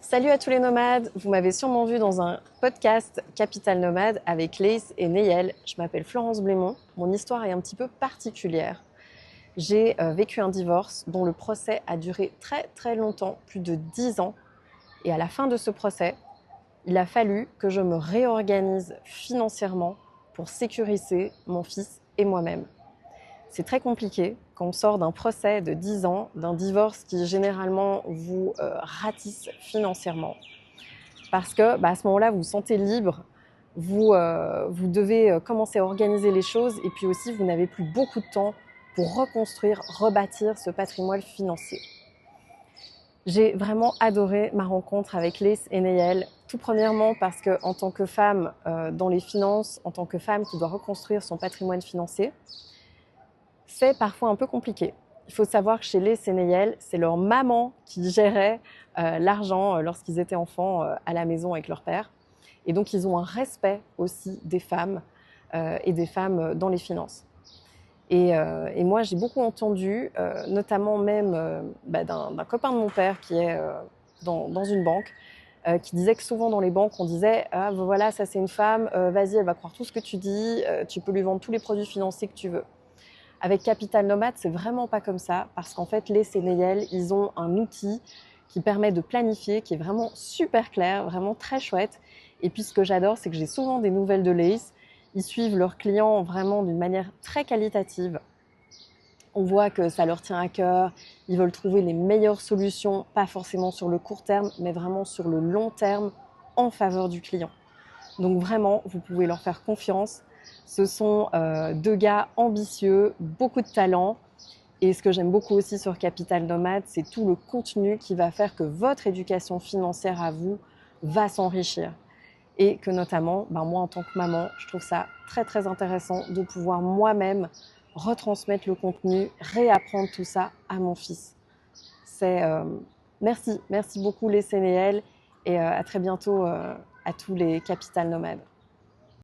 Salut à tous les nomades, vous m'avez sûrement vu dans un podcast Capital Nomade avec Lace et Neyel. Je m'appelle Florence Blémont, mon histoire est un petit peu particulière. J'ai vécu un divorce dont le procès a duré très longtemps, plus de 10 ans. Et à la fin de ce procès, il a fallu que je me réorganise financièrement pour sécuriser mon fils et moi-même. C'est très compliqué quand on sort d'un procès de 10 ans, d'un divorce qui généralement vous ratisse financièrement. Parce que à ce moment-là, vous vous sentez libre, vous devez commencer à organiser les choses et puis aussi, vous n'avez plus beaucoup de temps pour reconstruire, rebâtir ce patrimoine financier. J'ai vraiment adoré ma rencontre avec Lace et Neyel, tout premièrement parce qu'en tant que femme dans les finances, en tant que femme qui doit reconstruire son patrimoine financier, c'est parfois un peu compliqué. Il faut savoir que chez Lace et Neyel, c'est leur maman qui gérait l'argent lorsqu'ils étaient enfants à la maison avec leur père. Et donc, ils ont un respect aussi des femmes et des femmes dans les finances. Et moi, j'ai beaucoup entendu, notamment même d'un copain de mon père qui est dans une banque, qui disait que souvent dans les banques, on disait « Ah, voilà, ça c'est une femme, vas-y, elle va croire tout ce que tu dis, tu peux lui vendre tous les produits financiers que tu veux ». Avec Capital Nomade, c'est vraiment pas comme ça, parce qu'en fait, Lace et Neyel, ils ont un outil qui permet de planifier, qui est vraiment super clair, vraiment très chouette. Et puis, ce que j'adore, c'est que j'ai souvent des nouvelles de Lace. Ils suivent leurs clients vraiment d'une manière très qualitative. On voit que ça leur tient à cœur. Ils veulent trouver les meilleures solutions, pas forcément sur le court terme, mais vraiment sur le long terme, en faveur du client. Donc vraiment, vous pouvez leur faire confiance. Ce sont deux gars ambitieux, beaucoup de talent. Et ce que j'aime beaucoup aussi sur Capital Nomade, c'est tout le contenu qui va faire que votre éducation financière à vous va s'enrichir. Et que notamment, moi en tant que maman, je trouve ça très intéressant de pouvoir moi-même retransmettre le contenu, réapprendre tout ça à mon fils. Merci beaucoup les Sénéel et à très bientôt à tous les Capital Nomades.